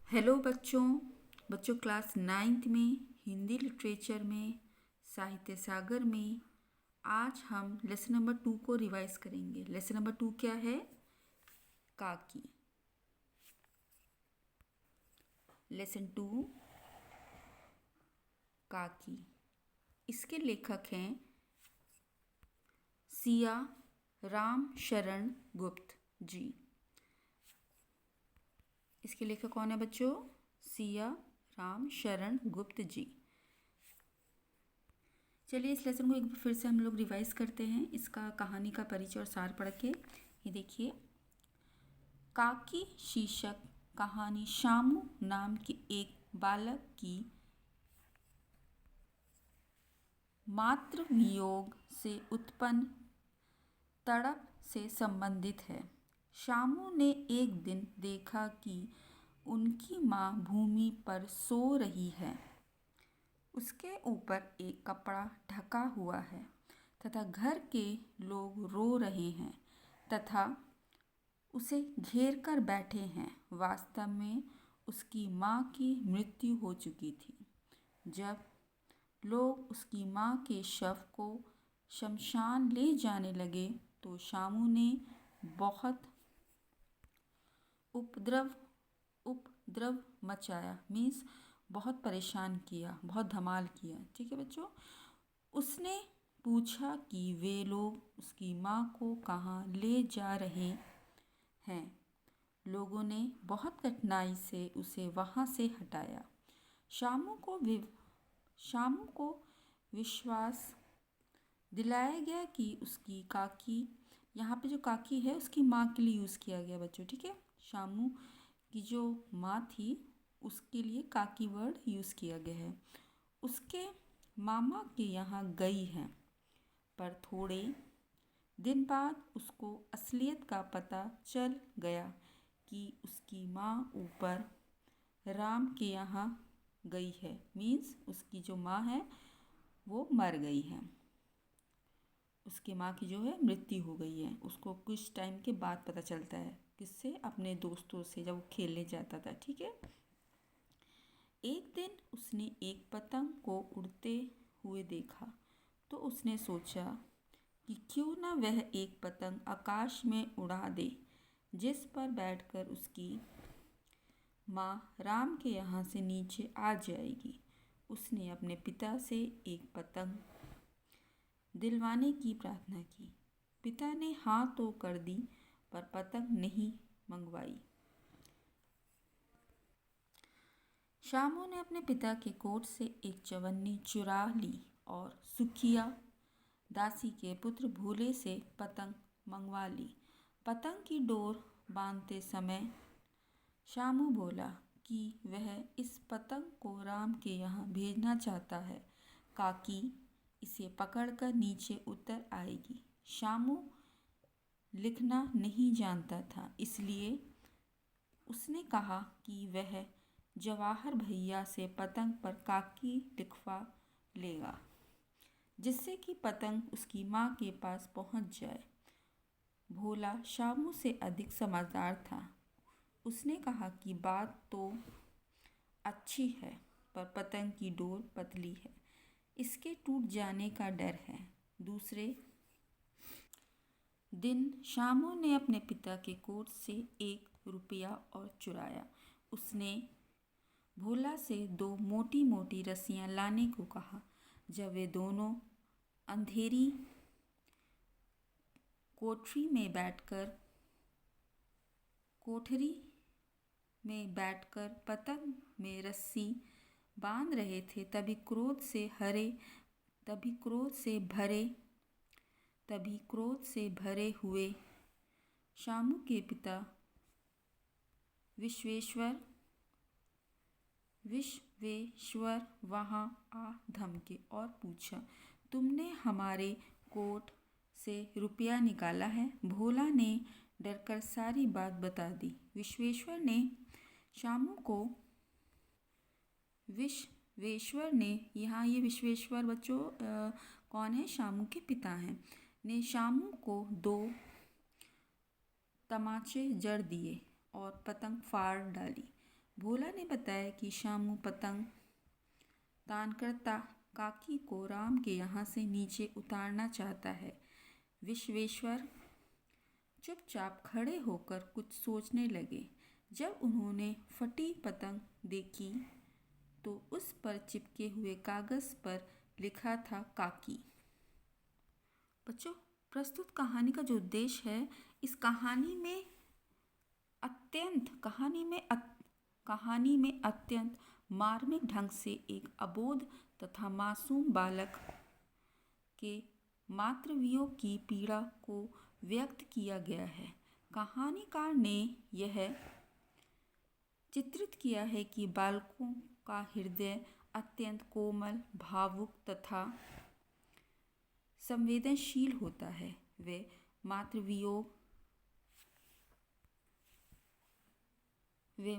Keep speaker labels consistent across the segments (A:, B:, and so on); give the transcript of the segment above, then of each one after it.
A: Hello बच्चों class ninth में Hindi literature में साहित्य सागर में आज हम लेसन नंबर 2 को रिवाइज करेंगे। लेसन नंबर 2 क्या है? काकी। लेसन 2 काकी। इसके लेखक हैं सिया राम शरण गुप्त जी। इसके लेखक कौन है बच्चों? सिया राम शरण गुप्त जी। चलिए इस लेसन को एक बार फिर से हम लोग रिवाइज करते हैं। इसका कहानी का परिचय और सार पढ़ के ये देखिए। काकी शीर्षक कहानी शामू नाम के एक बालक की मातृ वियोग से उत्पन्न तड़प से संबंधित है। शामू ने एक दिन देखा कि उनकी माँ भूमि पर सो रही है। उसके ऊपर एक कपड़ा ढका हुआ है तथा घर के लोग रो रहे हैं तथा उसे घेर कर बैठे हैं। वास्तव में उसकी माँ की मृत्यु हो चुकी थी। जब लोग उसकी माँ के शव को शमशान ले जाने लगे तो शामू ने बहुत उपद्रव मचाया, मीन्स बहुत परेशान किया, बहुत धमाल किया। ठीक है बच्चों। उसने पूछा कि वे लोग उसकी माँ को कहाँ ले जा रहे हैं। लोगों ने बहुत कठिनाई से उसे वहाँ से हटाया। शामू को विश्वास दिलाया गया कि उसकी काकी, यहाँ पे जो काकी है उसकी माँ के लिए यूज़ किया गया बच्चों। ठीक है। शामू की जो माँ थी उसके लिए काकी वर्ड यूज़ किया गया है। उसके मामा के यहाँ गई है, पर थोड़े दिन बाद उसको असलियत का पता चल गया कि उसकी माँ ऊपर राम के यहाँ गई है। मीन्स उसकी जो माँ है वो मर गई है। उसकी माँ की जो है मृत्यु हो गई है। उसको कुछ टाइम के बाद पता चलता है। किससे? अपने दोस्तों से, जब वो खेलने जाता था। ठीक है। एक दिन उसने एक पतंग को उड़ते हुए देखा तो उसने सोचा कि क्यों ना वह एक पतंग आकाश में उड़ा दे जिस पर बैठकर उसकी माँ राम के यहाँ से नीचे आ जाएगी। उसने अपने पिता से एक पतंग दिलवाने की प्रार्थना की। पिता ने हाँ तो कर दी, पर पतंग नहीं मंगवाई। शामू ने अपने पिता के कोट से एक चवन्नी चुरा ली और सुखिया दासी के पुत्र भोले से पतंग मंगवा ली। पतंग की डोर बांधते समय शामू बोला कि वह इस पतंग को राम के यहाँ भेजना चाहता है। काकी इसे पकड़कर नीचे उतर आएगी। शामू लिखना नहीं जानता था, इसलिए उसने कहा कि वह जवाहर भैया से पतंग पर काकी लिखवा लेगा, जिससे कि पतंग उसकी माँ के पास पहुँच जाए। भोला शामू से अधिक समझदार था। उसने कहा कि बात तो अच्छी है, पर पतंग की डोर पतली है, इसके टूट जाने का डर है। दूसरे दिन शामू ने अपने पिता के कोट से 1 रुपया और चुराया। उसने भोला से 2 मोटी मोटी रस्सियाँ लाने को कहा। जब वे दोनों अंधेरी कोठरी में बैठकर पतंग में रस्सी बांध रहे थे, तभी क्रोध से भरे हुए शामू के पिता विश्वेश्वर वहाँ आ धमके और पूछा, तुमने हमारे कोट से रुपया निकाला है? भोला ने डरकर सारी बात बता दी। विश्वेश्वर ने यहाँ ये विश्वेश्वर बच्चों कौन है? शामू के पिता हैं। ने शामू को 2 तमाचे जड़ दिए और पतंग फाड़ डाली। भोला ने बताया कि शामू पतंग तानकर्ता काकी को राम के यहाँ से नीचे उतारना चाहता है। विश्वेश्वर चुपचाप खड़े होकर कुछ सोचने लगे। जब उन्होंने फटी पतंग देखी तो उस पर चिपके हुए कागज़ पर लिखा था काकी। बच्चों, प्रस्तुत कहानी का जो उद्देश्य है, इस कहानी में अत्यंत मार्मिक ढंग से एक अबोध तथा मासूम बालक के मातृवियोग की पीड़ा को व्यक्त किया गया है। कहानीकार ने यह चित्रित किया है कि बालकों का हृदय अत्यंत कोमल, भावुक तथा संवेदनशील होता है। वे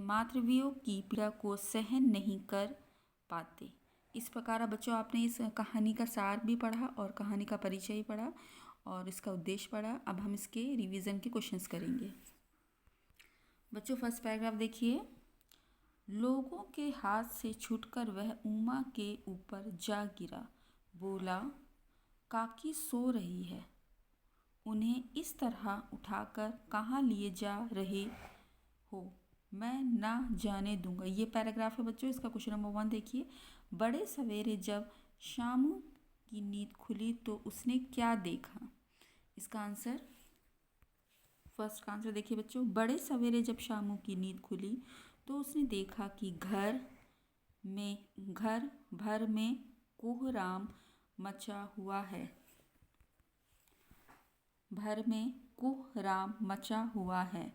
A: मातृवियोग की पीड़ा को सहन नहीं कर पाते। इस प्रकार बच्चों, आपने इस कहानी का सार भी पढ़ा और कहानी का परिचय भी पढ़ा और इसका उद्देश्य पढ़ा। अब हम इसके रिवीजन के क्वेश्चंस करेंगे। बच्चों, फर्स्ट पैराग्राफ देखिए। लोगों के हाथ से छूटकर वह उमा के ऊपर जा गिरा। बोला, काकी सो रही है, उन्हें इस तरह उठाकर कहाँ लिए जा रहे हो? मैं ना जाने दूंगा। ये पैराग्राफ है बच्चों। इसका क्वेश्चन नंबर 1 देखिए। बड़े सवेरे जब शामू की नींद खुली तो उसने क्या देखा? इसका आंसर, फर्स्ट का आंसर देखिए बच्चों। बड़े सवेरे जब शामू की नींद खुली तो उसने देखा कि घर भर में कोहराम मचा हुआ है।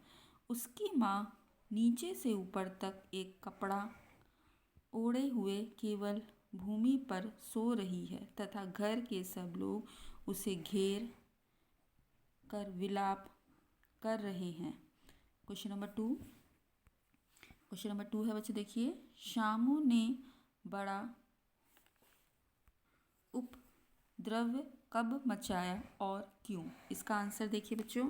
A: उसकी माँ नीचे से ऊपर तक एक कपड़ा ओढ़े हुए केवल भूमि पर सो रही है तथा घर के सब लोग उसे घेर कर विलाप कर रहे हैं। क्वेश्चन नंबर 2 है बच्चे देखिए। शामू ने बड़ा उपद्रव कब मचाया और क्यों? इसका आंसर देखिए बच्चों।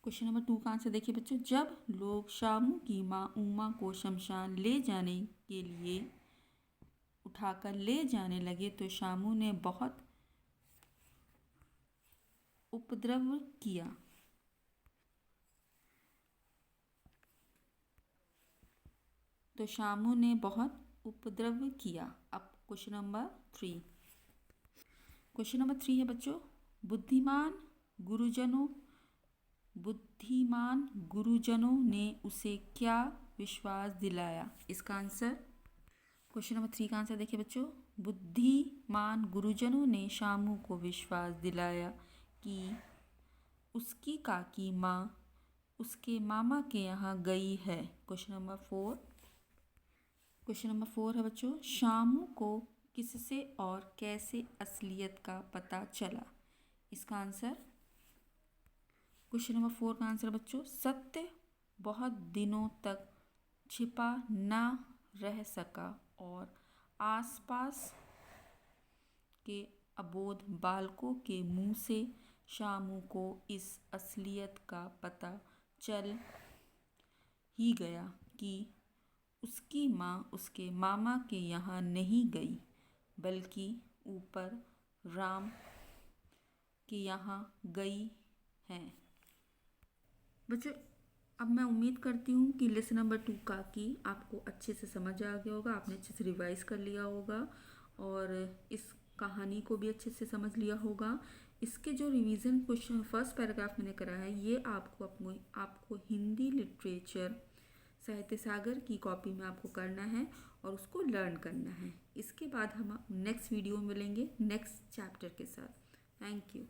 A: क्वेश्चन नंबर 2 का आंसर देखिए बच्चों। जब लोग शामू की माँ उमा को शमशान ले जाने के लिए उठाकर ले जाने लगे तो शामू ने बहुत उपद्रव किया। अब क्वेश्चन नंबर 3 है बच्चों। बुद्धिमान गुरुजनों ने उसे क्या विश्वास दिलाया? इसका आंसर, क्वेश्चन नंबर 3 का आंसर देखिए बच्चों। बुद्धिमान गुरुजनों ने शामू को विश्वास दिलाया कि उसकी काकी माँ उसके मामा के यहाँ गई है। क्वेश्चन नंबर 4 है बच्चों। शामू को किससे और कैसे असलियत का पता चला? इसका आंसर, क्वेश्चन नंबर 4 का आंसर बच्चों। सत्य बहुत दिनों तक छिपा न रह सका और आसपास के अबोध बालकों के मुंह से शामू को इस असलियत का पता चल ही गया कि उसकी माँ उसके मामा के यहाँ नहीं गई बल्कि ऊपर राम के यहाँ गई है। बच्चों, अब मैं उम्मीद करती हूँ कि लेसन नंबर 2 का की आपको अच्छे से समझ आ गया होगा, आपने अच्छे से रिवाइज कर लिया होगा और इस कहानी को भी अच्छे से समझ लिया होगा। इसके जो रिवीजन क्वेश्चन फर्स्ट पैराग्राफ मैंने करा है, ये आपको हिंदी लिटरेचर साहित्य सागर की कॉपी में आपको करना है और उसको लर्न करना है। इसके बाद हम नेक्स्ट वीडियो में मिलेंगे नेक्स्ट चैप्टर के साथ। Thank you.